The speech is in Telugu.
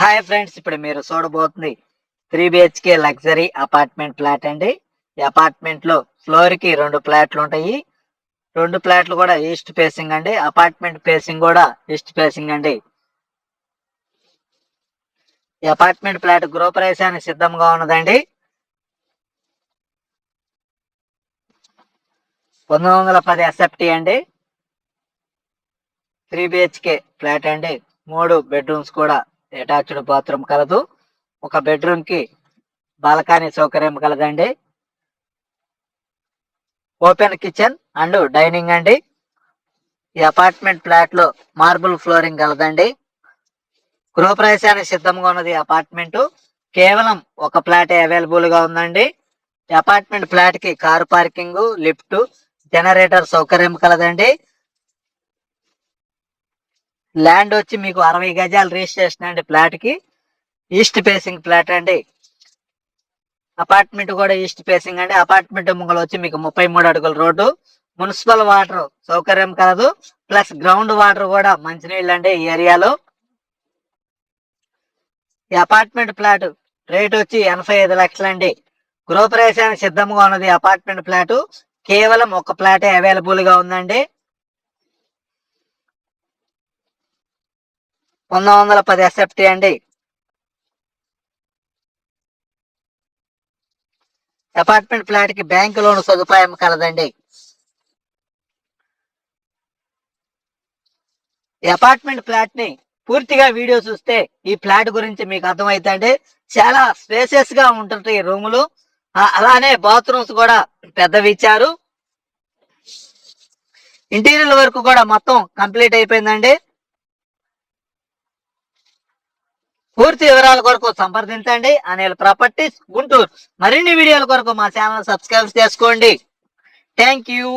హాయ్ ఫ్రెండ్స్, ఇప్పుడు మీరు చూడబోతుంది 3 BHK లగ్జరీ అపార్ట్మెంట్ ఫ్లాట్ అండి. ఈ అపార్ట్మెంట్ లో ఫ్లోర్ కి 2 ఫ్లాట్లు ఉంటాయి. 2 ఫ్లాట్లు కూడా ఈస్ట్ ఫేసింగ్ అండి. అపార్ట్మెంట్ ఫేసింగ్ కూడా ఈస్ట్ ఫేసింగ్ అండి. ఈ అపార్ట్మెంట్ ఫ్లాట్ గృహప్రవేశానికి సిద్ధంగా ఉన్నదండి. 1910 SFT అండి. 3 BHK ఫ్లాట్ అండి. 3 బెడ్రూమ్స్ కూడా అటాచ్డ్ బాత్రూమ్ కలదు. ఒక బెడ్రూమ్ కి బాల్కనీ సౌకర్యం కలదండి. ఓపెన్ కిచెన్ అండ్ డైనింగ్ అండి. ఈ అపార్ట్మెంట్ ఫ్లాట్ లో మార్బుల్ ఫ్లోరింగ్ కలదండి. గృహప్రవేశానికి సిద్ధంగా ఉన్నది అపార్ట్మెంట్. కేవలం ఒక ఫ్లాట్ అవైలబుల్ గా ఉందండి. ఈ అపార్ట్మెంట్ ఫ్లాట్ కి కారు పార్కింగ్, లిఫ్ట్, జనరేటర్ సౌకర్యం కలదండి. ల్యాండ్ వచ్చి మీకు 60 గజాలు రిజిస్ట్రేషన్ అండి. ఫ్లాట్ కి ఈస్ట్ ఫేసింగ్ ఫ్లాట్ అండి. అపార్ట్మెంట్ కూడా ఈస్ట్ ఫేసింగ్ అండి. అపార్ట్మెంట్ ముంగల వచ్చి మీకు 33 అడుగుల రోడ్డు, మున్సిపల్ వాటర్ సౌకర్యం కలదు. ప్లస్ గ్రౌండ్ వాటర్ కూడా మంచినీళ్ళు అండి ఈ ఏరియాలో. ఈ అపార్ట్మెంట్ ఫ్లాట్ రేట్ వచ్చి 85 లక్షలండి. గృహప్రవేశానికి సిద్ధంగా ఉన్నది అపార్ట్మెంట్ ఫ్లాట్. కేవలం ఒక ఫ్లాటే అవైలబుల్ గా ఉందండి. 1910 SFT అండి. అపార్ట్మెంట్ ఫ్లాట్ కి బ్యాంక్ లోన్ సదుపాయం కలదండి. ఈ అపార్ట్మెంట్ ఫ్లాట్ ని పూర్తిగా వీడియో చూస్తే ఈ ఫ్లాట్ గురించి మీకు అర్థమైందండి. చాలా స్పేసియస్ గా ఉంటుంది ఈ రూములు. అలానే బాత్రూమ్స్ కూడా పెద్దవి ఇచ్చారు. ఇంటీరియర్ వర్క్ కూడా మొత్తం కంప్లీట్ అయిపోయిందండి. పూర్తి వివరాల కొరకు సంప్రదించండి అనిల్ ప్రాపర్టీస్ గుంటూరు. మరిన్ని వీడియోల కొరకు మా ఛానల్ సబ్స్క్రైబ్ చేసుకోండి. Thank you.